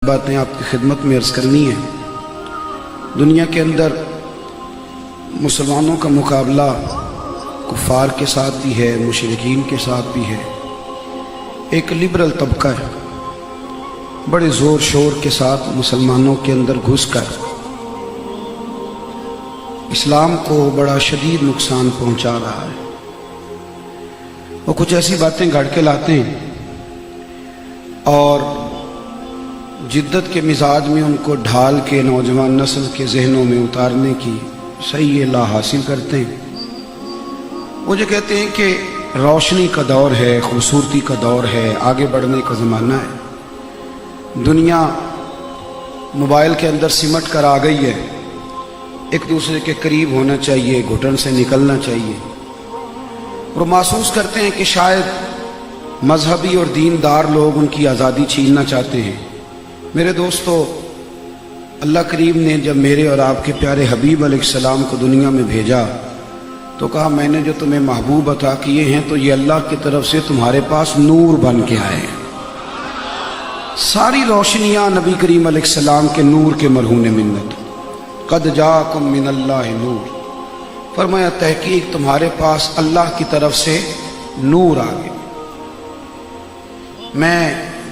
باتیں آپ کی خدمت میں عرض کرنی ہیں۔ دنیا کے اندر مسلمانوں کا مقابلہ کفار کے ساتھ بھی ہے، مشرکین کے ساتھ بھی ہے۔ ایک لبرل طبقہ ہے، بڑے زور شور کے ساتھ مسلمانوں کے اندر گھس کر اسلام کو بڑا شدید نقصان پہنچا رہا ہے۔ وہ کچھ ایسی باتیں گھڑ کے لاتے ہیں اور جدت کے مزاج میں ان کو ڈھال کے نوجوان نسل کے ذہنوں میں اتارنے کی صحیح لا حاصل کرتے ہیں۔ وہ جو کہتے ہیں کہ روشنی کا دور ہے، خوبصورتی کا دور ہے، آگے بڑھنے کا زمانہ ہے، دنیا موبائل کے اندر سمٹ کر آ گئی ہے، ایک دوسرے کے قریب ہونا چاہیے، گھٹن سے نکلنا چاہیے، اور محسوس کرتے ہیں کہ شاید مذہبی اور دیندار لوگ ان کی آزادی چھیننا چاہتے ہیں۔ میرے دوستو، اللہ کریم نے جب میرے اور آپ کے پیارے حبیب علیہ السلام کو دنیا میں بھیجا تو کہا میں نے جو تمہیں محبوب عطا کیے ہیں تو یہ اللہ کی طرف سے تمہارے پاس نور بن کے آئے ہیں۔ ساری روشنیاں نبی کریم علیہ السلام کے نور کے مرہون منت۔ قد جاءکم من اللہ نور، فرمایا تحقیق تمہارے پاس اللہ کی طرف سے نور آ گیا۔ میں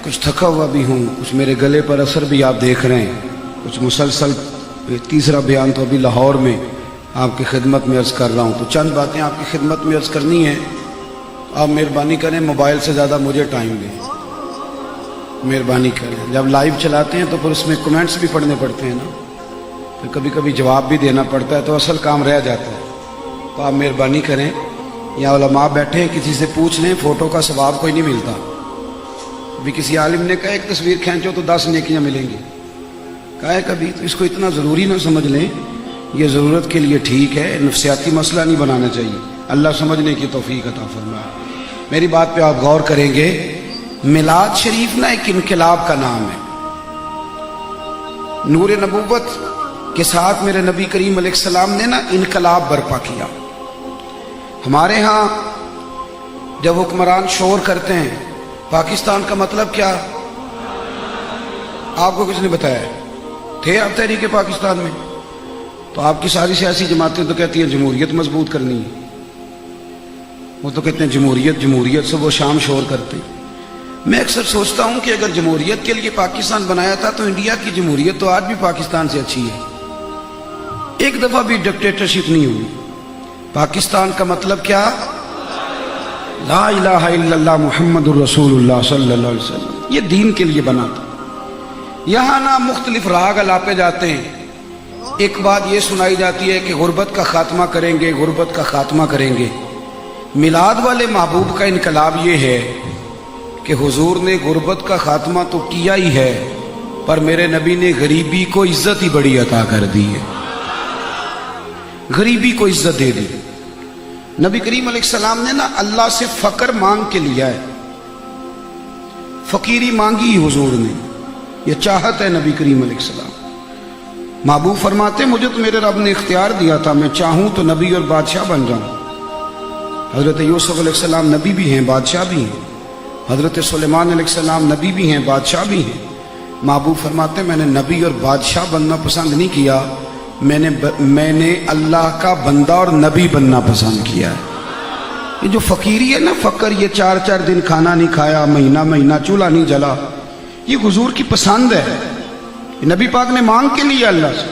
کچھ تھکا ہوا بھی ہوں، کچھ میرے گلے پر اثر بھی آپ دیکھ رہے ہیں، کچھ مسلسل تیسرا بیان تو ابھی لاہور میں آپ کی خدمت میں عرض کر رہا ہوں، تو چند باتیں آپ کی خدمت میں عرض کرنی ہیں۔ آپ مہربانی کریں، موبائل سے زیادہ مجھے ٹائم دیں، مہربانی کریں۔ جب لائیو چلاتے ہیں تو پھر اس میں کمنٹس بھی پڑھنے پڑتے ہیں نا، پھر کبھی کبھی جواب بھی دینا پڑتا ہے، تو اصل کام رہ جاتا ہے۔ تو آپ مہربانی کریں، یا علماء بیٹھے ہیں، کسی سے پوچھ لیں، فوٹو کا ثواب کوئی نہیں ملتا۔ ابھی کسی عالم نے کہا ایک تصویر کھینچو تو 10 نیکیاں ملیں گی، کہا ہے کبھی، تو اس کو اتنا ضروری نہ سمجھ لیں، یہ ضرورت کے لیے ٹھیک ہے، نفسیاتی مسئلہ نہیں بنانا چاہیے۔ اللہ سمجھنے کی توفیق عطا فرمائے۔ میری بات پہ آپ غور کریں گے، میلاد شریف نا ایک انقلاب کا نام ہے۔ نور نبوت کے ساتھ میرے نبی کریم علیہ السلام نے نا انقلاب برپا کیا۔ ہمارے ہاں جب حکمران شور کرتے ہیں پاکستان کا مطلب کیا، آپ کو کس نے بتایا؟ تھے آپ تحریک پاکستان میں؟ تو آپ کی ساری سیاسی جماعتیں تو کہتی ہیں جمہوریت مضبوط کرنی ہے، وہ تو کہتے ہیں جمہوریت جمہوریت، صبح و شام شور کرتے ہیں۔ میں اکثر سوچتا ہوں کہ اگر جمہوریت کے لیے پاکستان بنایا تھا تو انڈیا کی جمہوریت تو آج بھی پاکستان سے اچھی ہے، ایک دفعہ بھی ڈکٹیٹرشپ نہیں ہوئی۔ پاکستان کا مطلب کیا؟ لا الہ الا اللہ محمد الرسول اللہ صلی اللہ علیہ وسلم، یہ دین کے لیے بنا تھا۔ یہاں نا مختلف راگ الاپے جاتے ہیں، ایک بات یہ سنائی جاتی ہے کہ غربت کا خاتمہ کریں گے، غربت کا خاتمہ کریں گے۔ میلاد والے محبوب کا انقلاب یہ ہے کہ حضور نے غربت کا خاتمہ تو کیا ہی ہے، پر میرے نبی نے غریبی کو عزت ہی بڑی عطا کر دی ہے، غریبی کو عزت دے دی۔ نبی کریم علیہ السلام نے نا اللہ سے فقر مانگ کے لیا ہے، فقیری مانگی حضور نے، یہ چاہت ہے نبی کریم علیہ السلام۔ محبوب فرماتے مجھے تو میرے رب نے اختیار دیا تھا، میں چاہوں تو نبی اور بادشاہ بن جاؤں۔ حضرت یوسف علیہ السلام نبی بھی ہیں، بادشاہ بھی ہیں، حضرت سلیمان علیہ السلام نبی بھی ہیں، بادشاہ بھی ہیں۔ محبوب فرماتے میں نے نبی اور بادشاہ بننا پسند نہیں کیا، میں نے اللہ کا بندہ اور نبی بننا پسند کیا ہے۔ یہ جو فقیری ہے نا، فقر، یہ 4 دن کھانا نہیں کھایا، مہینہ چولہا نہیں جلا، یہ حضور کی پسند ہے، نبی پاک نے مانگ کے لیا اللہ سے۔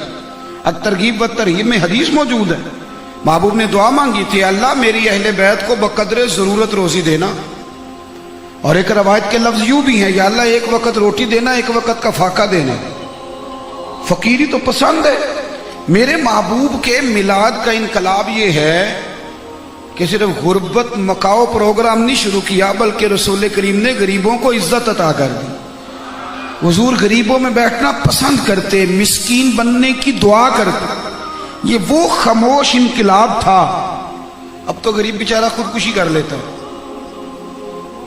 الترغیب والترہیب میں حدیث موجود ہے، محبوب نے دعا مانگی تھی، اللہ میری اہل بیت کو بقدر ضرورت روزی دینا، اور ایک روایت کے لفظ یوں بھی ہیں، یا اللہ ایک وقت روٹی دینا، ایک وقت کا فاقہ دینا۔ فقیری تو پسند ہے۔ میرے محبوب کے میلاد کا انقلاب یہ ہے کہ صرف غربت مکاؤ پروگرام نہیں شروع کیا، بلکہ رسول کریم نے غریبوں کو عزت عطا کر دی۔ حضور غریبوں میں بیٹھنا پسند کرتے، مسکین بننے کی دعا کرتے۔ یہ وہ خاموش انقلاب تھا۔ اب تو غریب بیچارہ خودکشی کر لیتا ہے،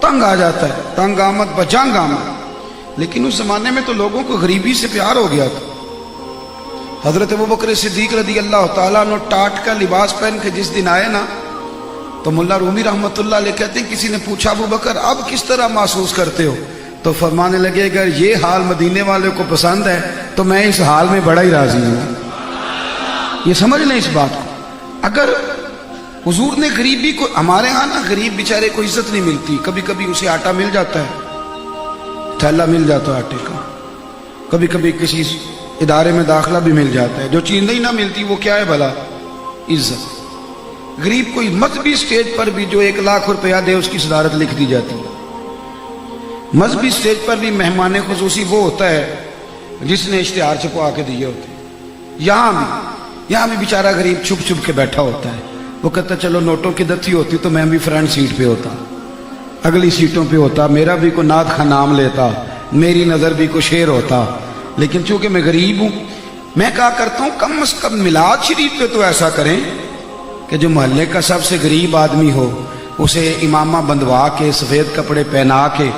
تنگ آ جاتا ہے، تنگ آمد بجنگ آمد، لیکن اس زمانے میں تو لوگوں کو غریبی سے پیار ہو گیا تھا۔ حضرت ابوبکر صدیق رضی اللہ تعالیٰ عنہ ٹاٹ کا لباس پہن کے جس دن آئے نا، تو ملا رومی رحمت اللہ علیہ کہتے ہیں کسی نے پوچھا ابوبکر اب کس طرح محسوس کرتے ہو؟ تو فرمانے لگے اگر یہ حال مدینے والے کو پسند ہے تو میں اس حال میں بڑا ہی راضی ہوں۔ یہ سمجھ لیں اس بات کو۔ اگر حضور نے غریبی کو، ہمارے ہاں نا غریب بیچارے کو عزت نہیں ملتی، کبھی کبھی اسے آٹا مل جاتا ہے، تھیلا مل جاتا ہے آٹے کا، کبھی کبھی کسی ادارے میں داخلہ بھی مل جاتا ہے، جو چیز نہیں نہ ملتی وہ کیا ہے بھلا؟ عزت۔ غریب کو مذہبی سٹیج پر بھی جو 1,00,000 روپیہ دے اس کی صدارت لکھ دی جاتی ہے۔ مذہبی سٹیج پر بھی مہمان خصوصی وہ ہوتا ہے جس نے اشتہار چھپوا کے دیے ہوتے ہیں۔ یہاں بھی بیچارہ غریب چھپ چھپ کے بیٹھا ہوتا ہے، وہ کہتا چلو نوٹوں کی دتی ہوتی تو میں بھی فرنٹ سیٹ پہ ہوتا، اگلی سیٹوں پہ ہوتا، میرا بھی کوئی نعت کا نام لیتا، میری نظر بھی کوئی شعر ہوتا، لیکن چونکہ میں غریب ہوں، میں کہا کرتا ہوں کم از کم میلاد شریف پہ تو ایسا کریں کہ جو محلے کا سب سے غریب آدمی ہو اسے امامہ بندوا کے سفید کپڑے پہنا کے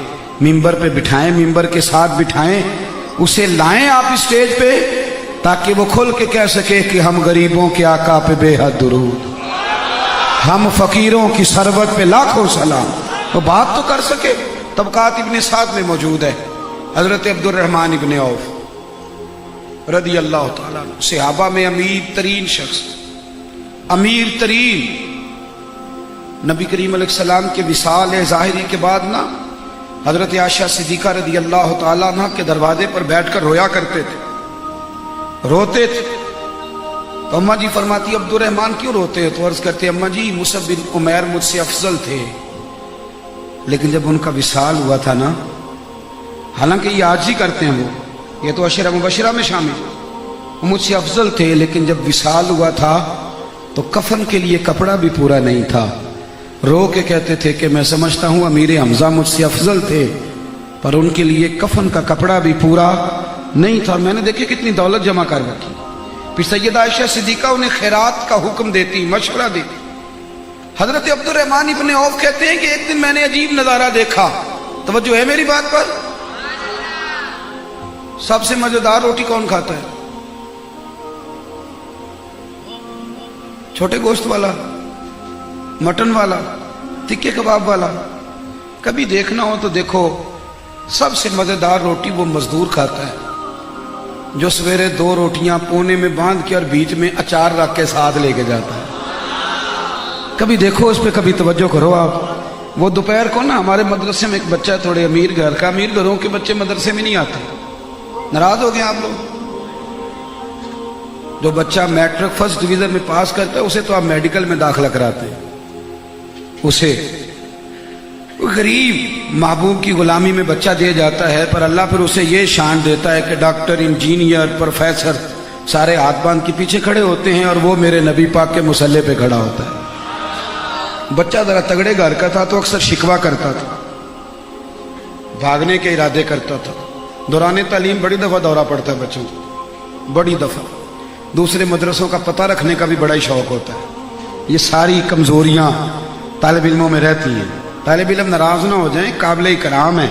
ممبر پہ بٹھائیں، ممبر کے ساتھ بٹھائیں، اسے لائیں آپ اسٹیج پہ تاکہ وہ کھل کے کہہ سکے کہ ہم غریبوں کے آقا پہ بے حد درود، ہم فقیروں کی ثروت پہ لاکھوں سلام۔ وہ بات تو کر سکے۔ طبقات ابن سعد میں موجود ہے، حضرت عبد الرحمن ابن عوف رضی اللہ تعالیٰ عنہ، صحابہ میں امیر ترین شخص، امیر ترین۔ نبی کریم علیہ السلام کے وصال ظاہری کے بعد نا حضرت عائشہ صدیقہ رضی اللہ تعالیٰ عنہ کے دروازے پر بیٹھ کر رویا کرتے تھے، روتے تھے۔ تو اماں جی فرماتی عبد الرحمن کیوں روتے؟ تو عرض کرتے اماں جی مصعب بن عمیر مجھ سے افضل تھے، لیکن جب ان کا وصال ہوا تھا نا، حالانکہ یہ آج ہی کرتے ہیں، وہ یہ تو عشرہ مبشرہ میں شامل، وہ مجھ سے افضل تھے، لیکن جب وصال ہوا تھا تو کفن کے لیے کپڑا بھی پورا نہیں تھا۔ رو کے کہتے تھے کہ میں سمجھتا ہوں امیر حمزہ مجھ سے افضل تھے، پر ان کے لیے کفن کا کپڑا بھی پورا نہیں تھا۔ میں نے دیکھے کتنی دولت جمع کر رکھی۔ پھر سیدہ عائشہ صدیقہ انہیں خیرات کا حکم دیتی، مشورہ دیتی۔ حضرت عبد الرحمن ابن عوف کہتے ہیں کہ ایک دن میں نے عجیب نظارہ دیکھا، توجہ ہے میری بات پر؟ سب سے مزیدار روٹی کون کھاتا ہے؟ چھوٹے گوشت والا، مٹن والا، تکے کباب والا؟ کبھی دیکھنا ہو تو دیکھو، سب سے مزیدار روٹی وہ مزدور کھاتا ہے جو سویرے 2 روٹیاں پونے میں باندھ کے اور بیچ میں اچار رکھ کے ساتھ لے کے جاتا ہے۔ کبھی دیکھو اس پہ، کبھی توجہ کرو آپ۔ وہ دوپہر کو نا ہمارے مدرسے میں ایک بچہ تھوڑے امیر گھر کا، امیر گھروں کے بچے مدرسے میں نہیں آتے، ناراض ہو گئے آپ لوگ؟ جو بچہ میٹرک فرسٹ ڈویژن میں پاس کرتا ہے اسے تو آپ میڈیکل میں داخلہ کراتے ہیں، اسے غریب محبوب کی غلامی میں بچہ دے جاتا ہے، پر اللہ پھر اسے یہ شان دیتا ہے کہ ڈاکٹر، انجینئر، پروفیسر سارے ہاتھ باندھ کے پیچھے کھڑے ہوتے ہیں اور وہ میرے نبی پاک کے مصلے پہ کھڑا ہوتا ہے۔ بچہ ذرا تگڑے گھر کا تھا تو اکثر شکوہ کرتا تھا، بھاگنے کے ارادے کرتا تھا۔ دوران تعلیم بڑی دفعہ دورہ پڑتا ہے بچوں کو، بڑی دفعہ۔ دوسرے مدرسوں کا پتہ رکھنے کا بھی بڑا ہی شوق ہوتا ہے۔ یہ ساری کمزوریاں طالب علموں میں رہتی ہیں۔ طالب علم ناراض نہ ہو جائیں، قابل اکرام ہیں،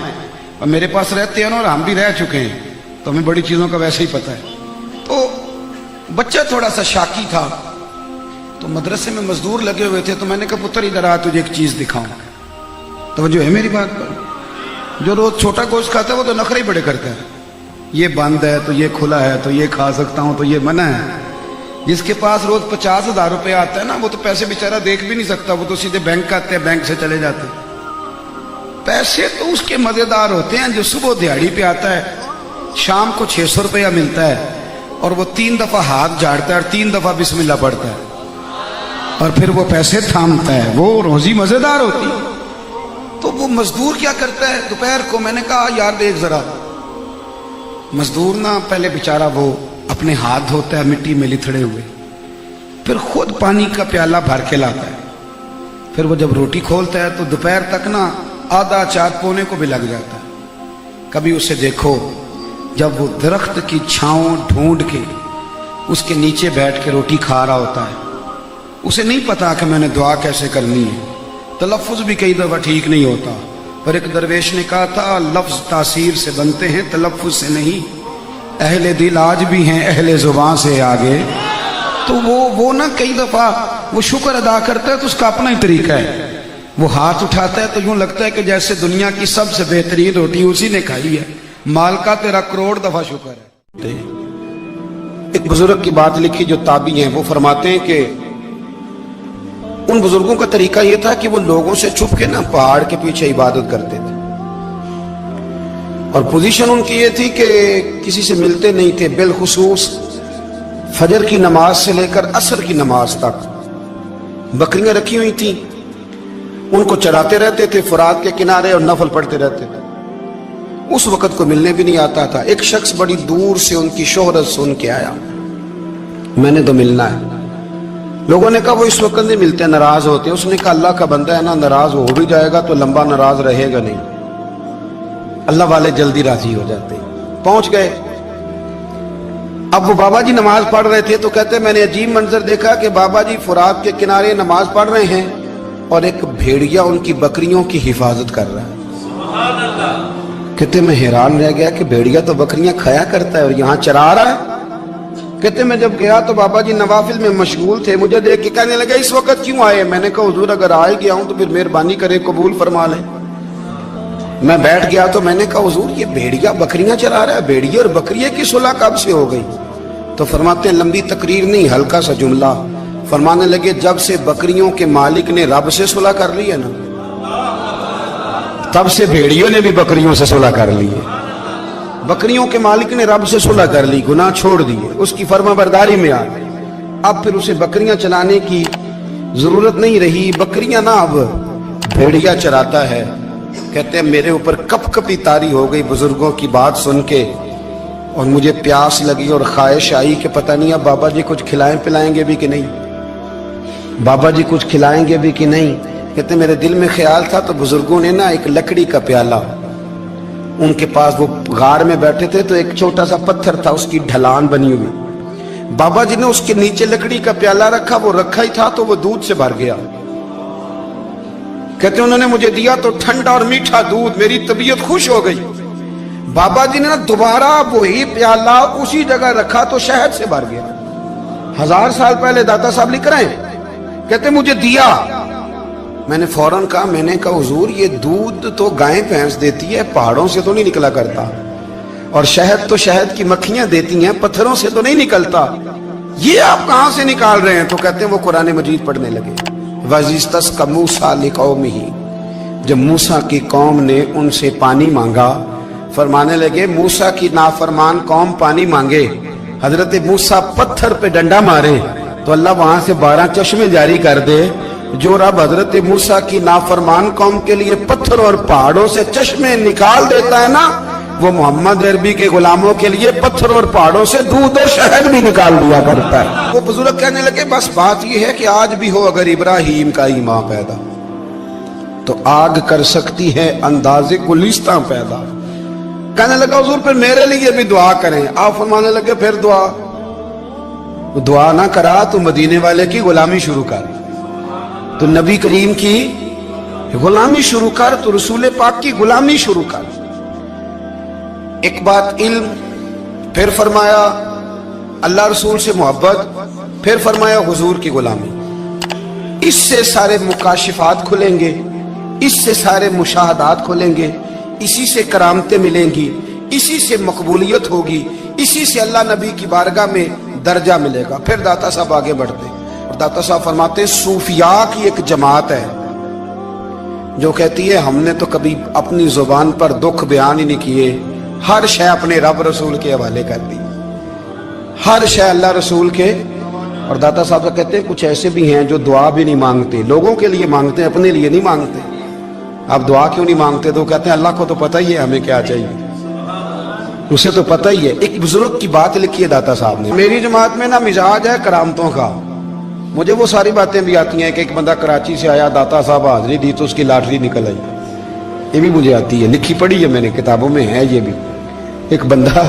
اور میرے پاس رہتے ہیں اور ہم بھی رہ چکے ہیں تو ہمیں بڑی چیزوں کا ویسے ہی پتہ ہے۔ تو بچہ تھوڑا سا شاکی تھا، تو مدرسے میں مزدور لگے ہوئے تھے، تو میں نے کہا پتر ادھر آ، تجھے ایک چیز دکھاؤں۔ توجہ ہے میری بات پر؟ جو روز چھوٹا گوشت کھاتا ہے وہ تو نخرے ہی بڑے کرتا ہے، یہ بند ہے تو یہ کھلا ہے تو یہ کھا سکتا ہوں تو یہ منع ہے۔ جس کے پاس روز 50,000 روپے آتا ہے نا، وہ تو پیسے بیچارہ دیکھ بھی نہیں سکتا، وہ تو سیدھے بینک آتے ہیں، بینک سے چلے جاتے ہیں۔ پیسے تو اس کے مزیدار ہوتے ہیں جو صبح دیہڑی پہ آتا ہے، شام کو 600 روپیہ ملتا ہے، اور وہ 3 دفعہ ہاتھ جھاڑتا ہے اور 3 دفعہ بسم اللہ پڑھتا ہے، اور پھر وہ پیسے تھامتا ہے، وہ روزی مزیدار ہوتی ہے۔ تو وہ مزدور کیا کرتا ہے دوپہر کو؟ میں نے کہا یار دیکھ ذرا، مزدور نا پہلے بیچارہ وہ اپنے ہاتھ دھوتا ہے مٹی میں لتھڑے ہوئے، پھر خود پانی کا پیالہ بھر کے لاتا ہے، پھر وہ جب روٹی کھولتا ہے تو دوپہر تک نا آدھا 4 پونے کو بھی لگ جاتا ہے۔ کبھی اسے دیکھو جب وہ درخت کی چھاؤں ڈھونڈ کے اس کے نیچے بیٹھ کے روٹی کھا رہا ہوتا ہے، اسے نہیں پتا کہ میں نے دعا کیسے کرنی ہے، تلفظ بھی کئی دفعہ ٹھیک نہیں ہوتا، پر ایک درویش نے کہا تھا لفظ تاثیر سے بنتے ہیں تلفظ سے نہیں، اہل دل آج بھی ہیں اہل زبان سے آگے۔ تو وہ نا کئی دفعہ وہ شکر ادا کرتا ہے تو اس کا اپنا ہی طریقہ ہے، وہ ہاتھ اٹھاتا ہے تو یوں لگتا ہے کہ جیسے دنیا کی سب سے بہترین روٹی اسی نے کھائی ہے، مالکا تیرا کروڑ دفعہ شکر ہے۔ ایک بزرگ کی بات لکھی جو تابعی ہیں، وہ فرماتے ہیں کہ ان بزرگوں کا طریقہ یہ تھا کہ وہ لوگوں سے چھپ کے پہاڑ کے پیچھے عبادت کرتے تھے، اور پوزیشن ان کی یہ تھی کہ کسی سے ملتے نہیں تھے، بالخصوص فجر کی نماز سے لے کر عصر کی نماز تک بکریاں رکھی ہوئی تھیں، ان کو چراتے رہتے تھے فرات کے کنارے اور نفل پڑھتے رہتے تھے۔ اس وقت کو ملنے بھی نہیں آتا تھا۔ ایک شخص بڑی دور سے ان کی شہرت سن کے آیا، میں نے تو ملنا ہے۔ لوگوں نے کہا وہ اس وقت نہیں ملتے، ناراض ہوتے ہیں۔ اس نے کہا اللہ کا بندہ ہے نا، ناراض ہو بھی جائے گا تو لمبا ناراض رہے گا نہیں، اللہ والے جلدی راضی ہو جاتے ہیں۔ پہنچ گئے۔ اب وہ بابا جی نماز پڑھ رہے تھے تو کہتے میں نے عجیب منظر دیکھا کہ بابا جی فرات کے کنارے نماز پڑھ رہے ہیں اور ایک بھیڑیا ان کی بکریوں کی حفاظت کر رہا ہے۔ کہتے میں حیران رہ گیا کہ بھیڑیا تو بکریاں کھایا کرتا ہے اور یہاں چرا رہا ہے۔ کہتے میں جب گیا تو بابا جی نوافل میں مشغول تھے، مجھے دیکھ کے کہنے لگے اس وقت کیوں آئے؟ میں نے کہا حضور اگر آئے گیا ہوں تو پھر مہربانی کرے قبول فرما لیں۔ میں بیٹھ گیا تو میں نے کہا حضور یہ بھیڑیا بکریاں چرا رہا ہے، بھیڑیا اور بکریے کی صلح کب سے ہو گئی؟ تو فرماتے ہیں لمبی تقریر نہیں، ہلکا سا جملہ۔ فرمانے لگے جب سے بکریوں کے مالک نے رب سے صلح کر لی ہے نا، تب سے بھیڑیوں نے بھی بکریوں سے صلح کر لی ہے۔ بکریوں کے مالک نے رب سے صلح کر لی، گناہ چھوڑ دیے، اس کی فرما برداری میں آ گئے۔ اب پھر اسے بکریاں چلانے کی ضرورت نہیں رہی، بکریاں نہ اب بھیڑیا چراتا ہے۔ کہتے ہیں میرے اوپر کپ کپی طاری ہو گئی بزرگوں کی بات سن کے، اور مجھے پیاس لگی اور خواہش آئی کہ پتہ نہیں اب بابا جی کچھ کھلائیں پلائیں گے بھی کہ نہیں، بابا جی کچھ کھلائیں گے بھی کہ نہیں۔ کہتے میرے دل میں خیال تھا تو بزرگوں نے ایک لکڑی کا پیالہ، ان کے پاس وہ غار میں بیٹھے تھے تو ایک چھوٹا سا پتھر تھا، اس کی ڈھلان بنی ہوئی، بابا جی نے اس کے نیچے لکڑی کا پیالہ رکھا، وہ رکھا ہی تھا تو وہ دودھ سے بھر گیا۔ کہتے انہوں نے مجھے دیا تو ٹھنڈا اور میٹھا دودھ، میری طبیعت خوش ہو گئی۔ بابا جی نے دوبارہ وہی پیالہ اسی جگہ رکھا تو شہد سے بھر گیا۔ 1000 سال پہلے داتا صاحب لکھ رہے ہیں، کہتے مجھے دیا، میں نے فوراً کہا، میں نے کہا حضور یہ دودھ تو گائیں بھینس دیتی ہے، پہاڑوں سے تو نہیں نکلا کرتا، اور شہد تو شہد کی مکھیاں دیتی ہیں، پتھروں سے تو نہیں نکلتا، یہ آپ کہاں سے نکال رہے ہیں؟ تو کہتے ہیں وہ قرآن مجید پڑھنے لگے۔ وَإِذِ اسْتَسْقَى مُوسَىٰ لِقَوْمِهِ، جب موسیٰ کی قوم نے ان سے پانی مانگا، فرمانے لگے موسیٰ کی نافرمان قوم پانی مانگے، حضرت موسیٰ پتھر پہ ڈنڈا مارے تو اللہ وہاں سے 12 چشمے جاری کر دے۔ جو رب حضرت موسیٰ کی نافرمان قوم کے لیے پتھر اور پہاڑوں سے چشمے نکال دیتا ہے نا، وہ محمد عربی کے غلاموں کے لیے پتھر اور پہاڑوں سے دودھ اور شہد بھی نکال دیا کرتا ہے۔ وہ بزرگ کہنے لگے بس بات یہ ہے کہ آج بھی ہو اگر ابراہیم کا ایمان پیدا تو آگ کر سکتی ہے انداز گلستاں پیدا۔ کہنے لگا حضور پھر میرے لیے بھی دعا کریں۔ آپ فرمانے لگے پھر دعا نہ کرا تو مدینے والے کی غلامی شروع کر، تو نبی کریم کی غلامی شروع کر، تو رسول پاک کی غلامی شروع کر۔ ایک بات علم، پھر فرمایا اللہ رسول سے محبت، پھر فرمایا حضور کی غلامی۔ اس سے سارے مکاشفات کھلیں گے، اس سے سارے مشاہدات کھلیں گے، اسی سے کرامتیں ملیں گی، اسی سے مقبولیت ہوگی، اسی سے اللہ نبی کی بارگاہ میں درجہ ملے گا۔ پھر داتا صاحب آگے بڑھتے اور داتا صاحب فرماتے ہیں صوفیاء کی ایک جماعت ہے جو کہتی ہے ہم نے تو کبھی اپنی زبان پر دکھ بیان ہی نہیں کیے، ہر شے اپنے رب رسول کے حوالے کر دی، ہر شے اللہ رسول کے۔ اور داتا صاحب کہتے ہیں کچھ ایسے بھی ہیں جو دعا بھی نہیں مانگتے، لوگوں کے لیے مانگتے ہیں، اپنے لیے نہیں مانگتے۔ آپ دعا کیوں نہیں مانگتے؟ تو کہتے ہیں اللہ کو تو پتہ ہی ہے ہمیں کیا چاہیے، اسے تو پتہ ہی ہے۔ ایک بزرگ کی بات لکھی ہے داتا صاحب نے، میری جماعت میں نا مزاج ہے کرامتوں کا، مجھے وہ ساری باتیں بھی آتی ہیں کہ ایک بندہ کراچی سے آیا، داتا صاحب حاضری دی تو اس کی لاٹری نکل آئی، یہ بھی مجھے آتی ہے، لکھی پڑھی ہے میں نے، کتابوں میں ہے یہ بھی۔ ایک بندہ،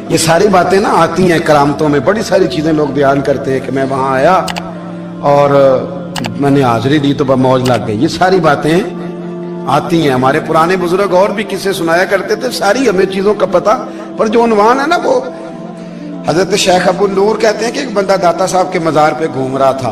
یہ ساری باتیں نا آتی ہیں کرامتوں میں، بڑی ساری چیزیں لوگ بیان کرتے ہیں کہ میں وہاں آیا اور میں نے حاضری دی تو موج لگ گئی، یہ ساری باتیں آتی ہیں۔ ہمارے پرانے بزرگ اور بھی قصے سنایا کرتے تھے، ساری ہمیں چیزوں کا پتہ، پر جو عنوان ہے نا وہ حضرت شیخ ابو نور کہتے ہیں کہ ایک بندہ داتا صاحب کے مزار پہ گھوم رہا تھا،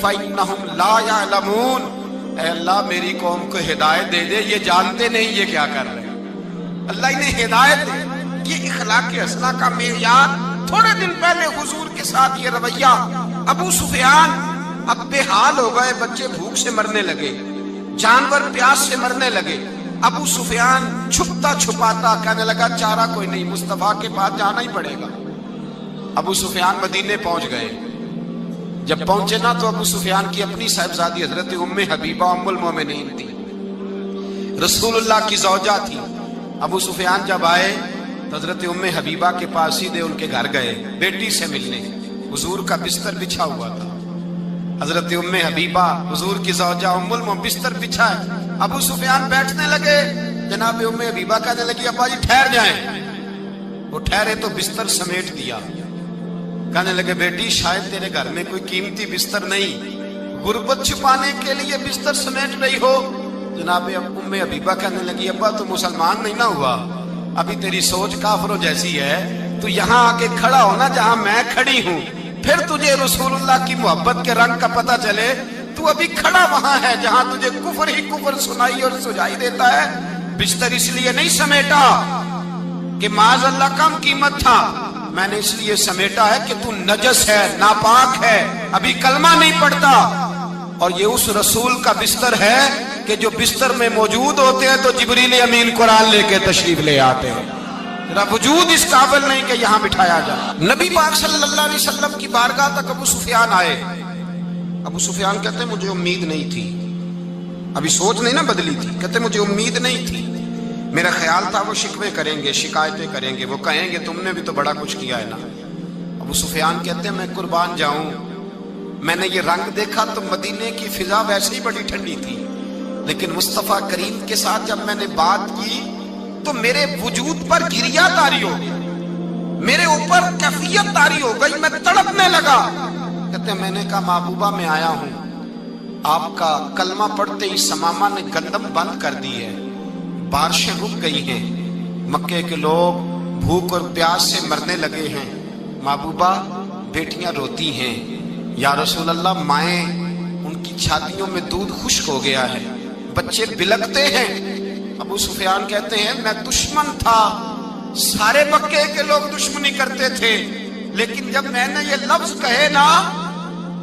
فَإِنَّهُمْ لَا يَعْلَمُونَ، اے اللہ میری قوم کو ہدایت دے دے، یہ جانتے نہیں یہ کیا کر رہے ہیں۔ اللہ انہیں ہدایت دے۔ یہ اخلاق حسنہ کا معیار۔ تھوڑے دن پہلے حضور کے ساتھ یہ رویہ، ابو سفیان اب بے حال ہو گئے، بچے بھوک سے مرنے لگے، جانور پیاس سے مرنے لگے۔ ابو سفیان چھپتا چھپاتا کہنے لگا چارہ کوئی نہیں، مصطفیٰ کے پاس جانا ہی پڑے گا۔ ابو سفیان مدینے پہنچ گئے۔ جب پہنچے نا تو ابو سفیان کی اپنی صاحبزادی حضرت ام حبیبہ ام المومنین تھی، رسول اللہ کی زوجہ تھی۔ ابو سفیان جب آئے تو حضرت ام حبیبہ کے پاس سیدھے ان کے گھر گئے بیٹی سے ملنے۔ حضور کا بستر بچھا ہوا تھا، حضرت ام حبیبہ حضور کی زوجہ ام المومنین بستر بچھا ہے۔ ابو سفیان بیٹھنے لگے، جناب ام حبیبہ کہنے لگی ابا جی ٹھہر جائیں۔ وہ ٹھہرے تو بستر سمیٹ دیا۔ کہنے لگے بیٹی شاید تیرے گھر میں کوئی قیمتی بستر نہیں، غربت چھپانے کے لیے بستر سمیٹ رہی ہو۔ جناب ام حبیبہ کہنے لگی ابا تو مسلمان نہیں نہ ہوا، ابھی تیری سوچ کافروں جیسی ہے، تو یہاں آ کے کھڑا ہونا جہاں میں کھڑی ہوں، پھر تجھے رسول اللہ کی محبت کے رنگ کا پتہ چلے۔ تو ابھی کھڑا وہاں ہے جہاں تجھے کفر ہی کفر سنائی اور سجائی دیتا ہے۔ بستر اس لیے نہیں سمیٹا کہ معاذ اللہ کم قیمت تھا، میں نے اس لیے سمیٹا ہے کہ تو نجس ہے، ناپاک ہے، ابھی کلمہ نہیں پڑھتا۔ اور یہ اس رسول کا بستر ہے کہ جو بستر میں موجود ہوتے ہیں تو جبریل امین قرآن لے کے تشریف لے آتے ہیں۔ ذرا وجود اس قابل نہیں کہ یہاں بٹھایا جائے۔ نبی پاک صلی اللہ علیہ وسلم کی بارگاہ تک ابو سفیان آئے۔ ابو سفیان کہتے ہیں مجھے امید نہیں تھی، ابھی سوچ نہیں نہ بدلی تھی، کہتے مجھے امید نہیں تھی، میرا خیال تھا وہ شکوے کریں گے، شکایتیں کریں گے، وہ کہیں گے تم نے بھی تو بڑا کچھ کیا ہے نا۔ ابو سفیان کہتے ہیں میں قربان جاؤں، میں نے یہ رنگ دیکھا تو مدینے کی فضا ویسے ہی بڑی ٹھنڈی تھی، لیکن مصطفیٰ کریم کے ساتھ جب میں نے بات کی تو میرے وجود پر گریہ طاری ہو گئی، میرے اوپر کیفیت طاری ہو گئی، میں تڑپنے لگا۔ کہتے ہیں میں نے کہا محبوبہ میں آیا ہوں، آپ کا کلمہ پڑھتے ہی سمامہ نے گندم بند کر دی ہے، بارشیں رک گئی ہیں، مکے کے لوگ بھوک اور پیاس سے مرنے لگے ہیں، محبوبہ بیٹیاں روتی ہیں، یا رسول اللہ مائیں ان کی چھاتیوں میں دودھ خشک ہو گیا ہے، بچے بلکتے ہیں۔ ابو سفیان کہتے ہیں میں دشمن تھا، سارے مکے کے لوگ دشمنی کرتے تھے، لیکن جب میں نے یہ لفظ کہے نا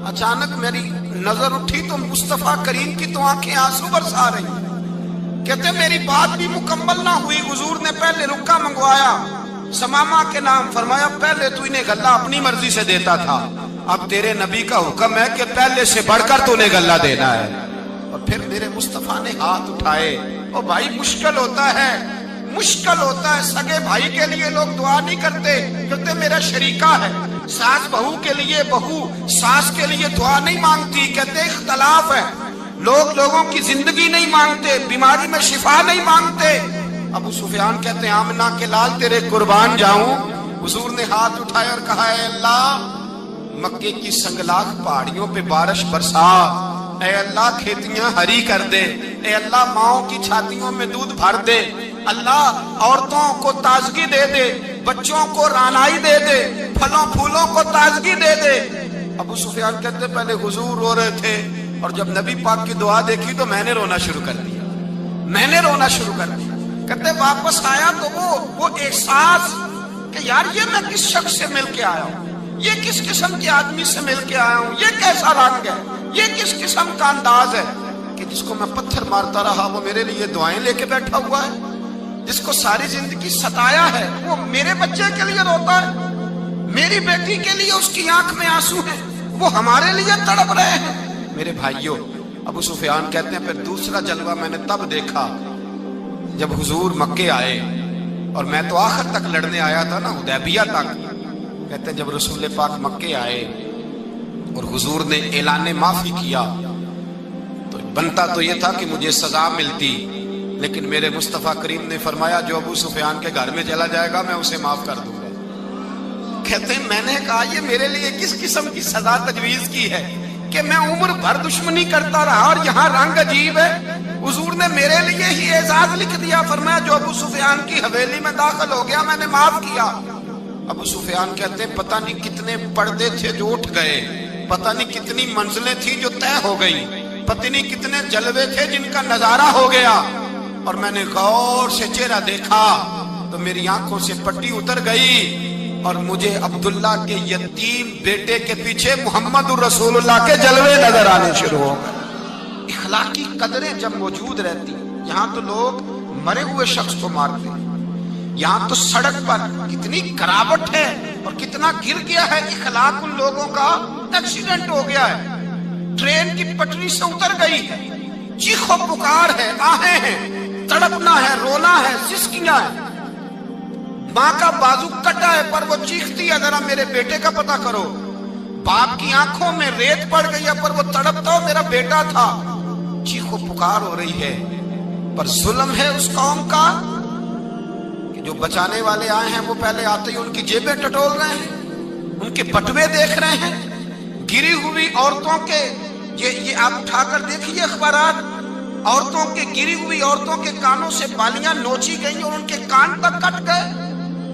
اچانک میری نظر اٹھی تو مصطفیٰ کریم کی تو آنکھیں آنسو برسا رہی۔ کہتے میری بات بھی مکمل نہ ہوئی، حضور نے پہلے رکا منگوایا، سمامہ کے نام فرمایا، پہلے تو انہیں غلہ اپنی مرضی سے دیتا تھا، اب تیرے نبی کا حکم ہے کہ پہلے سے بڑھ کر تو انہیں غلہ دینا ہے۔ اور پھر میرے مصطفیٰ نے ہاتھ اٹھائے۔ او بھائی مشکل ہوتا ہے، مشکل ہوتا ہے، سگے بھائی کے لیے لوگ دعا نہیں کرتے، کہتے میرا شریکہ ہے، ساس بہو کے لیے بہو ساس کے لیے دعا نہیں مانگتی، کہتے اختلاف ہے، لوگ لوگوں کی زندگی نہیں مانگتے، بیماری میں شفا نہیں مانگتے۔ ابو سفیان کہتے ہیں آمنہ کے لال تیرے قربان جاؤں۔ حضور نے ہاتھ اٹھائے اور کہا اے اللہ مکے کی سنگلاخ پہاڑیوں پہ بارش برسا، اے اللہ کھیتیاں ہری کر دے، اے اللہ ماؤں کی چھاتیوں میں دودھ بھر دے، اللہ عورتوں کو تازگی دے دے، بچوں کو رانائی دے دے، پھلوں پھولوں کو تازگی دے دے۔ ابو سفیان کہتے پہلے حضور رو رہے تھے اور جب نبی پاک کی دعا دیکھی تو میں نے رونا شروع کر دیا، میں نے رونا شروع کر دیا۔ کہتے واپس آیا تو وہ احساس کہ یار یہ میں کس شخص سے مل کے آیا ہوں، یہ کس قسم کے آدمی سے مل کے آیا ہوں، یہ کیسا رنگ ہے، یہ کس قسم کا انداز ہے کہ جس کو میں پتھر مارتا رہا وہ میرے لیے دعائیں لے کے بیٹھا ہوا ہے، جس کو ساری زندگی ستایا ہے وہ میرے بچے کے لیے روتا ہے، میری بیٹی کے لیے اس کی آنکھ میں آنسو ہیں، وہ ہمارے لیے تڑپ رہے ہیں۔ میرے بھائیوں، ابو سفیان کہتے ہیں پھر دوسرا جلوہ میں نے تب دیکھا جب حضور مکے آئے، اور میں تو آخر تک لڑنے آیا تھا نا، حدیبیہ تک۔ کہتے ہیں جب رسول پاک مکے آئے اور حضور نے اعلان معافی کیا تو بنتا تو یہ تھا کہ مجھے سزا ملتی، لیکن میرے مصطفیٰ کریم نے فرمایا جو ابو سفیان کے گھر میں چلا جائے گا میں اسے معاف کر دوں گا۔ کہتے ہیں میں نے کہا یہ میرے لیے کس قسم کی سزا تجویز کی ہے کہ میں عمر بھر دشمنی کرتا رہا اور یہاں رنگ عجیب ہے۔ حضور نے میرے لیے ہی اعزاز لکھ دیا، فرمایا جو ابو سفیان کی حویلی میں داخل ہو گیا میں نے معاف کیا۔ ابو سفیان کہتے ہیں پتہ نہیں کتنے پردے تھے جو اٹھ گئے، پتہ نہیں کتنی منزلیں تھی جو طے ہو گئی، پتہ نہیں کتنے جلوے تھے جن کا نظارہ ہو گیا، اور میں نے غور سے چہرہ دیکھا تو میری آنکھوں سے پٹی اتر گئی، اور مجھے عبداللہ کے یتیم بیٹے کے پیچھے محمد الرسول اللہ کے جلوے نظر آنے شروع ہو گئے۔ اخلاقی قدریں جب موجود رہتی، یہاں تو لوگ مرے ہوئے شخص کو مارتے ہیں، یہاں تو سڑک پر کتنی کراوٹ ہے اور کتنا گر گیا ہے اخلاق ان لوگوں کا، ایکسیڈنٹ ہو گیا ہے، ٹرین کی پٹری سے اتر گئی ہے، چیخ و پکار ہے، آہیں ہیں، تڑپنا ہے، رونا ہے، سسکیاں ہے، ماں کا بازو کٹا ہے پر وہ چیختی ہے ذرا میرے بیٹے کا پتہ کرو، باپ کی آنکھوں میں ریت پڑ گئی ہے پر وہ تڑپتا ہو میرا بیٹا تھا، چیخ و پکار ہو رہی ہے، پر ظلم ہے اس قوم کا کہ جو بچانے والے آئے ہیں وہ پہلے آتے ہی ان کی جیبیں ٹٹول رہے ہیں، ان کے بٹوے دیکھ رہے ہیں، گری ہوئی عورتوں کے، یہ آپ اٹھا کر دیکھیے اخبارات، عورتوں کے گری ہوئی عورتوں کے کانوں سے بالیاں نوچی گئیں اور ان کے کان تک کٹ گئے،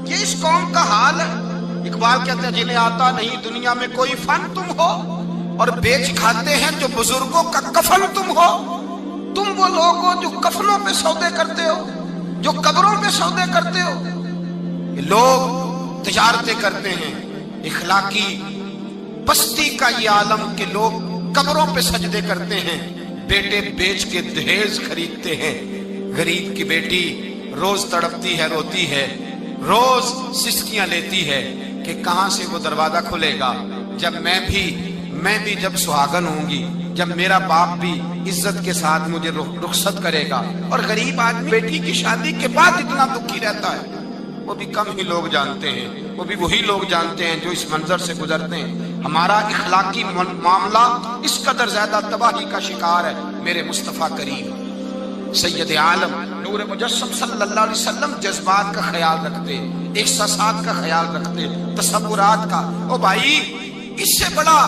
یہ اس قوم کا حال ہے۔ اقبال کہتے ہیں جنہیں آتا نہیں دنیا میں کوئی فن تم ہو، اور بیچ کھاتے ہیں جو بزرگوں کا کفن تم ہو، تم وہ لوگ ہو جو کفنوں پہ سودے کرتے ہو، جو قبروں پہ سودے کرتے ہو، یہ لوگ تجارتیں کرتے ہیں، اخلاقی پستی کا یہ عالم کہ لوگ قبروں پہ سجدے کرتے ہیں، بیٹے بیچ کے دہیز خریدتے ہیں، غریب کی بیٹی روز تڑپتی ہے، روتی ہے، روز سسکیاں لیتی ہے کہ کہاں سے وہ دروازہ کھلے گا، جب میں بھی جب سہاگن ہوں گی، جب میرا باپ بھی عزت کے ساتھ مجھے رخصت کرے گا۔ اور غریب آدمی بیٹی کی شادی کے بعد اتنا دکھی رہتا ہے، وہ بھی کم ہی لوگ جانتے ہیں، وہ بھی وہی لوگ جانتے ہیں جو اس منظر سے گزرتے ہیں۔ ہمارا اخلاقی معاملہ اس قدر زیادہ تباہی کا شکار ہے۔ میرے مصطفیٰ کریم سید عالم نور مجسم صلی اللہ علیہ وسلم جذبات کا خیال رکھتے، احساسات کا خیال رکھتے، تصورات کا۔ او بھائی، اس سے بڑا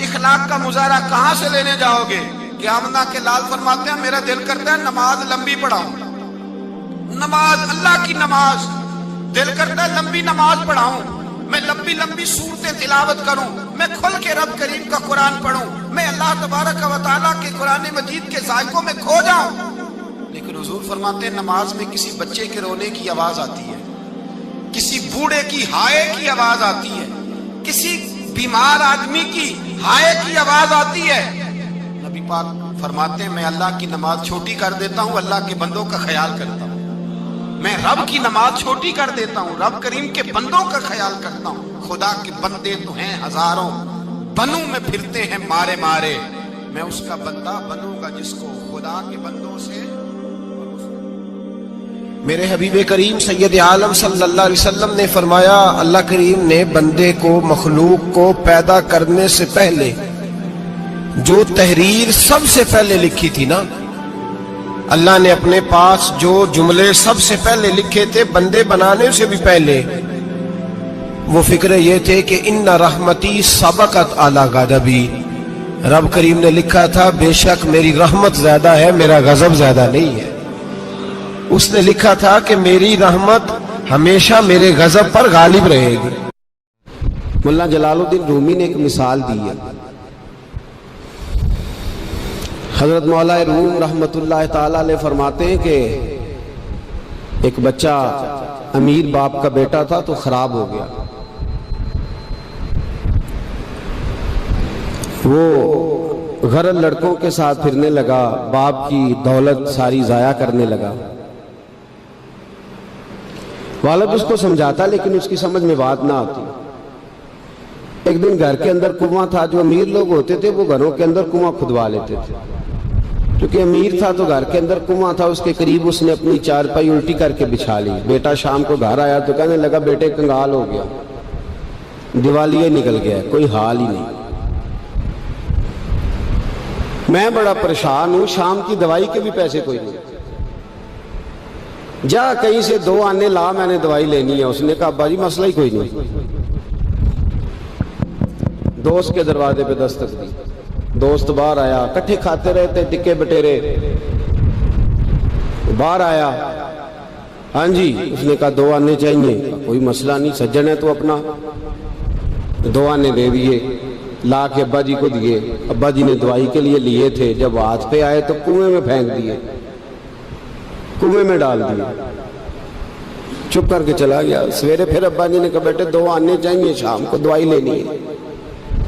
اخلاق کا مظاہرہ کہاں سے لینے جاؤ گے کہ آمنہ کے لال فرماتے ہیں میرا دل کرتا ہے نماز لمبی پڑھاؤں، نماز اللہ کی نماز، دل کرتا ہے لمبی نماز پڑھاؤں، میں لمبی لمبی سورتیں تلاوت کروں، میں کھل کے رب کریم کا قرآن پڑھوں، میں اللہ تبارک و تعالیٰ کے قرآن مجید کے ذائقوں میں کھو جاؤں۔ لیکن حضور فرماتے ہیں نماز میں کسی بچے کے رونے کی آواز آتی ہے، کسی بوڑھے کی ہائے کی آواز آتی ہے، کسی بیمار آدمی کی ہائے کی آواز آتی ہے۔ نبی پاک فرماتے ہیں میں اللہ کی نماز چھوٹی کر دیتا ہوں، اللہ کے بندوں کا خیال کرتا ہوں، میں رب کی نماز چھوٹی کر دیتا ہوں، رب کریم کے بندوں کا خیال کرتا ہوں۔ خدا کے بندے تو ہیں ہزاروں، بنوں میں پھرتے ہیں مارے مارے، میں اس کا بندہ بنوں گا جس کو خدا کے بندوں سے۔ میرے حبیب کریم سید عالم صلی اللہ علیہ وسلم نے فرمایا اللہ کریم نے بندے کو، مخلوق کو پیدا کرنے سے پہلے جو تحریر سب سے پہلے لکھی تھی نا، اللہ نے اپنے پاس جو جملے سب سے پہلے لکھے تھے بندے بنانے سے بھی پہلے، وہ فکر یہ تھے کہ ان رحمتی سبقت اعلی غضبی، رب کریم نے لکھا تھا بے شک میری رحمت زیادہ ہے، میرا غضب زیادہ نہیں ہے۔ اس نے لکھا تھا کہ میری رحمت ہمیشہ میرے غضب پر غالب رہے گی۔ مولانا جلال الدین رومی نے ایک مثال دی ہے۔ حضرت مولا روم رحمت اللہ تعالی علیہ فرماتے ہیں کہ ایک بچہ امیر باپ کا بیٹا تھا تو خراب ہو گیا، وہ غرض لڑکوں کے ساتھ پھرنے لگا، باپ کی دولت ساری ضائع کرنے لگا۔ والد اس کو سمجھاتا لیکن اس کی سمجھ میں بات نہ آتی۔ ایک دن گھر کے اندر کنواں تھا، جو امیر لوگ ہوتے تھے وہ گھروں کے اندر کنواں کھدوا لیتے تھے، کیونکہ امیر تھا تو گھر کے اندر کنواں تھا، اس کے قریب اس نے اپنی چارپائی الٹی کر کے بچھا لی۔ بیٹا شام کو گھر آیا تو کہنے لگا بیٹے کنگال ہو گیا، دیوالیے نکل گیا، کوئی حال ہی نہیں، میں بڑا پریشان ہوں، شام کی دوائی کے بھی پیسے کوئی نہیں، جا کہیں سے 2 آنے لا، میں نے دوائی لینی ہے۔ اس نے کہا ابا جی مسئلہ ہی کوئی نہیں۔ دوست کے دروازے پہ دستک دی، دوست باہر آیا، کٹھے کھاتے رہتے ٹکے بٹیرے، باہر آیا، ہاں جی، اس نے کہا 2 آنے چاہیے، کوئی مسئلہ نہیں، سجن ہے تو اپنا 2 آنے دے دیے۔ لا کے ابا جی کو دیے. ابا جی نے دوائی کے لیے لیے تھے, جب ہاتھ پہ آئے تو کنویں میں پھینک دیے, کنویں میں ڈال دیے. چپ کر کے چلا گیا. سویرے پھر ابا جی نے کہا بیٹے 2 آنے چاہیے, شام کو دوائی لینی ہے.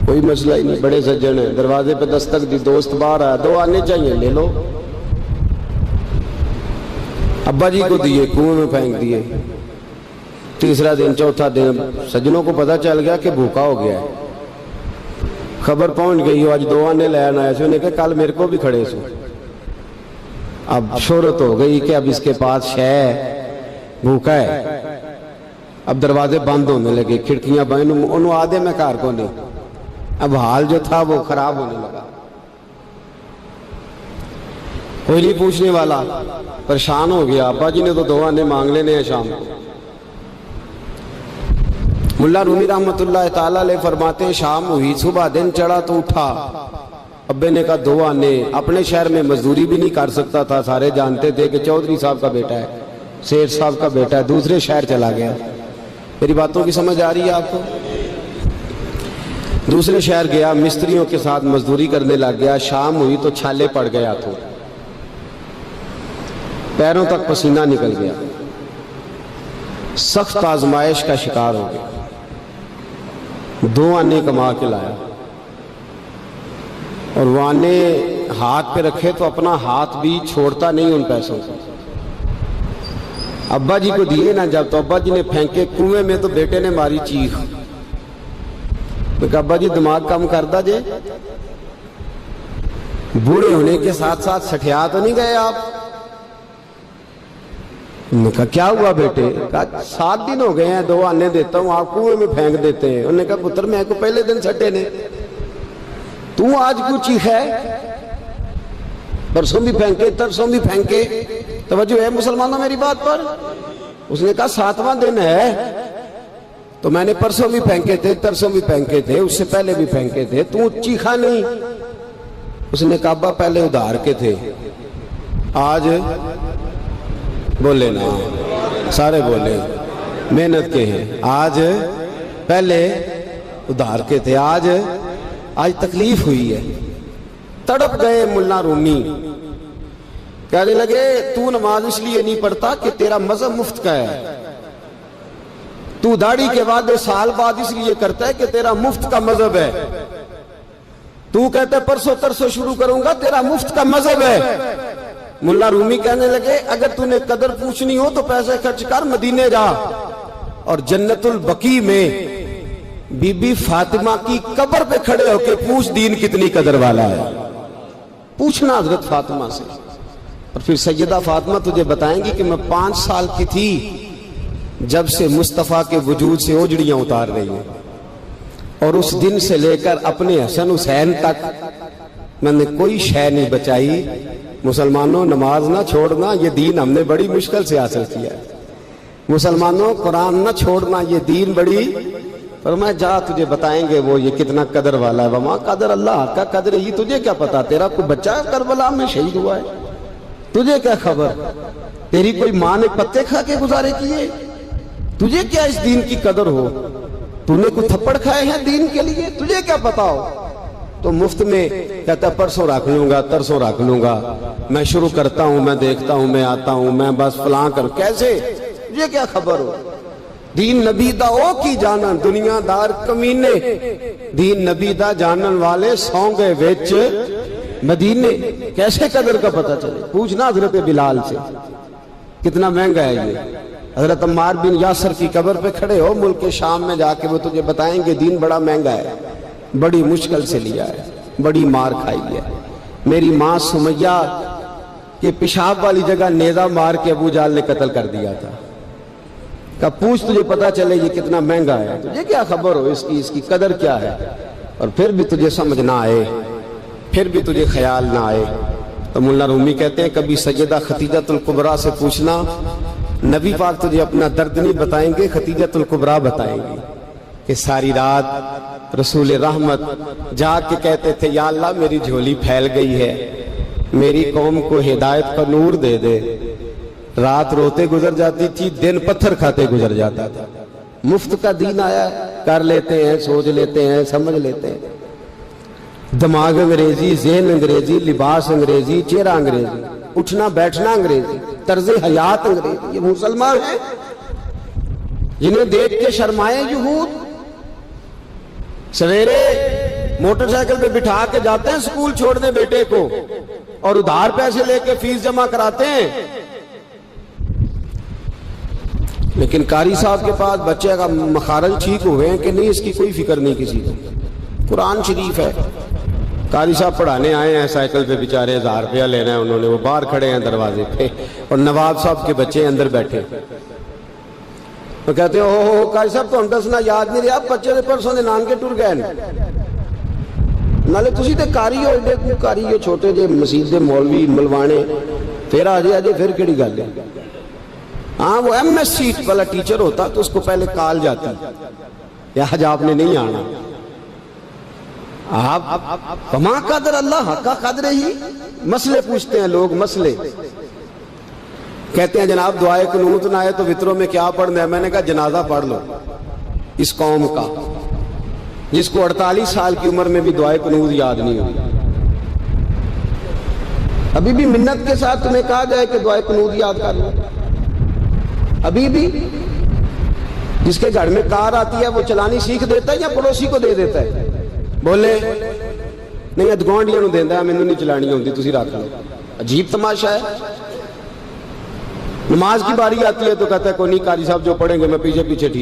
کوئی مسئلہ ہی نہیں, بڑے سجن ہیں. دروازے پہ دستک دی, دوست باہر آیا, 2 آنے چاہیے لے لو. ابا جی کو دیے, کنویں میں پھینک دیے. تیسرا دن, چوتھا دن, سجنوں کو پتا چل گیا کہ بھوکا ہو گیا ہے. خبر پہنچ گئی, آج 2 آنے لین آئے سے. انہیں کہا کل میرے کو بھی کھڑے سو. اب شہرت ہو گئی کہ اب اس کے پاس شے بھوکا ہے. اب دروازے بند ہونے لگے, کھڑکیاں بند. انہوں آدھے میں کار کو نہیں. اب حال جو تھا وہ خراب ہونے لگا. کوئی نہیں پوچھنے والا, پریشان ہو گیا. ابا جی نے تو 2 آنے مانگ لینے ہیں شام کو. ملا رومی رحمت اللہ تعالیٰ علیہ فرماتے ہیں شام ہوئی, صبح دن چڑھا تو اٹھا. ابے نے کہا 2 آنے. اپنے شہر میں مزدوری بھی نہیں کر سکتا تھا, سارے جانتے تھے کہ چودھری صاحب کا بیٹا ہے, سیٹھ صاحب کا بیٹا ہے. دوسرے شہر چلا گیا. میری باتوں کی سمجھ آ رہی ہے آپ کو؟ دوسرے شہر گیا, مستریوں کے ساتھ مزدوری کرنے لگ گیا. شام ہوئی تو چھالے پڑ گیا, تو پیروں تک پسینہ نکل گیا. سخت آزمائش کا شکار ہو گیا. 2 آنے کما کے لایا, اور وہ آنے ہاتھ پہ رکھے تو اپنا ہاتھ بھی چھوڑتا نہیں ان پیسوں کو. ابا جی کو دیے نا جب, تو ابا جی نے پھینکے کنویں میں, تو بیٹے نے ماری چیخ. میں کہا ابا جی دماغ کم کردہ جے, بوڑھے ہونے کے ساتھ ساتھ سٹھیا تو نہیں گئے آپ؟ انہوں نے کہا کیا ہوا بیٹے؟ کہا 7 دن ہو گئے ہیں, 2 آنے دیتا ہوں, آپ کنویں میں پھینک دیتے ہیں. انہوں نے کہا پتر میں کو پہلے دن سٹے نے, تو آج کیوں چیخا ہے؟ پرسوں بھی پھینکے, ترسوں بھی پھینکے. توجہ ہے مسلمانوں میری بات پر؟ اس نے کہا 7واں دن ہے, تو میں نے پرسوں بھی پھینکے تھے, ترسوں بھی پھینکے تھے, اس سے پہلے بھی پھینکے تھے, تو چیخا نہیں. اس نے کہا ابا پہلے ادھار کے تھے, آج بولے نا, سارے بولے محنت کے ہیں. آج پہلے ادھار کے تھے, آج تکلیف ہوئی ہے. تڑپ گئے ملا رومی. کہنے لگے تو نماز اس لیے نہیں پڑھتا کہ تیرا مذہب مفت کا ہے, تو داڑھی کے بعد 2 سال بعد اس لیے کرتا ہے کہ تیرا مفت کا مذہب ہے. تو کہتا ہے پرسوں ترسوں شروع کروں گا, تیرا مفت کا مذہب ہے. ملا رومی کہنے لگے اگر تو نے قدر پوچھنی ہو تو پیسے خرچ کر, مدینے جا, اور جنت البقیع میں بی بی فاطمہ کی قبر پہ کھڑے ہو کے پوچھ دین کتنی قدر والا ہے. پوچھنا حضرت فاطمہ سے, اور پھر سیدہ فاطمہ تجھے بتائیں گی کہ میں 5 سال کی تھی جب سے مصطفیٰ کے وجود سے اوجڑیاں اتار رہی ہیں, اور اس دن سے لے کر اپنے حسن حسین تک میں نے کوئی شے نہیں بچائی. مسلمانوں نماز نہ چھوڑنا, یہ دین ہم نے بڑی مشکل سے حاصل کیا ہے. مسلمانوں قرآن نہ چھوڑنا, یہ دین بڑی. فرمایا جا تجھے بتائیں گے وہ یہ کتنا قدر والا ہے. وما قدر اللہ کا قدر ہی, تجھے کیا پتا, تیرا کوئی بچہ کربلا میں شہید ہوا ہے, تجھے کیا خبر؟ تیری کوئی ماں نے پتے کھا کے گزارے کیے, تجھے کیا اس دین کی قدر ہو؟ تو نے کوئی تھپڑ کھائے ہیں دین کے لیے, تجھے کیا پتا ہو؟ تو مفت میں کہتا پرسوں رکھ لوں گا, ترسوں رکھ لوں گا, میں شروع کرتا ہوں, میں دیکھتا ہوں, میں آتا ہوں, میں بس فلاں کر. کیسے؟ تجھے کیا خبر ہو؟ دین نبی دا او کی جانن, دنیا دار کمینے, دین نبی دا جانن والے سو گئے وچ مدینے. کیسے قدر کا پتہ چلے؟ پوچھنا حضرت بلال سے, کتنا مہنگا ہے یہ. حضرت عمار بن یاسر کی قبر پہ کھڑے ہو ملک شام میں جا کے, وہ تجھے بتائیں گے دین بڑا مہنگا ہے, بڑی مشکل سے لیا ہے, بڑی مار کھائی ہے. میری ماں سمیہ کے پیشاب والی جگہ نیزہ مار کے ابو جہل نے قتل کر دیا تھا. کہ پوچھ تجھے پتا چلے یہ کتنا مہنگا ہے, تجھے کیا خبر ہو اس کی قدر کیا ہے. اور پھر بھی تجھے سمجھ نہ آئے, پھر بھی تجھے خیال نہ آئے. تو ملا رومی کہتے ہیں کبھی سیدہ ختیجۃ الکبریٰ سے پوچھنا, نبی پاک تجھے اپنا درد نہیں بتائیں گے, ختیجۃ الکبریٰ بتائیں گی کہ ساری رات رسول رحمت جا کے کہتے تھے یا اللہ میری جھولی پھیل گئی ہے, میری قوم کو ہدایت کا نور دے دے. رات روتے گزر جاتی تھی, دن پتھر کھاتے گزر جاتا تھا. مفت کا دین آیا, کر لیتے ہیں, سوچ لیتے ہیں, سمجھ لیتے ہیں. دماغ انگریزی، ذہن انگریزی، لباس انگریزی، چہرہ انگریزی، اٹھنا بیٹھنا انگریزی، طرز حیات انگریزی. یہ مسلمان ہیں جنہیں دیکھ کے شرمائے یہود. سویرے موٹر سائیکل پہ بٹھا کے جاتے ہیں اسکول چھوڑنے بیٹے کو اور ادھار پیسے لے کے فیس جمع کراتے ہیں. لیکن قاری صاحب کے پاس بچے کا مخارج ٹھیک ہوئے ہیں کہ نہیں اس کی کوئی فکر نہیں کسی کو. قرآن شریف ہے. قاری صاحب پڑھانے آئے ہیں سائیکل پہ بیچارے 1000 روپیہ لینا ہے انہوں نے, وہ باہر کھڑے ہیں دروازے پہ اور نواب صاحب کے بچے اندر بیٹھے. وہ کہتے ہیں اوہ قاری صاحب تو ہم دسنا یاد نہیں رہا, بچے پرسوں نان کے ٹر گئے نالے تسی تے قاری ہو ایڈے قاری ہو چھوٹے جے مسجد دے مولوی ملوانے پھر آ جائے پھر کیڑی گل ہے. ہاں وہ ایم ایس سی والا ٹیچر ہوتا تو اس کو پہلے کال جاتی یا آج آپ نے نہیں آنا. آپ کما قدر اللہ حق کا قدر ہی. مسئلے پوچھتے ہیں لوگ, مسئلے کہتے ہیں جناب دعائے قنوت نہ آئے تو وطروں میں کیا پڑھنا ہے. میں نے کہا جنازہ پڑھ لو اس قوم کا جس کو 48 سال کی عمر میں بھی دعائے قنوت یاد نہیں ہوئی. ابھی بھی منت کے ساتھ تمہیں کہا جائے کہ دعائے قنوت یاد کر لو. ابھی بھی جس کے گھر میں کار آتی ہے وہ چلانی سیکھ دیتا ہے یا پڑوسی کو دے دیتا ہے؟ بولے نہیں ادگوانڈیاں نو دیندا ہے, مینوں نہیں چلانی ہوندی تسی رکھ لو. عجیب تماشا ہے. نماز کی باری آتی ہے تو کہتا ہے کوئی نہیں قاری صاحب جو پڑھیں گے میں پیچھے پیچھے ٹھیک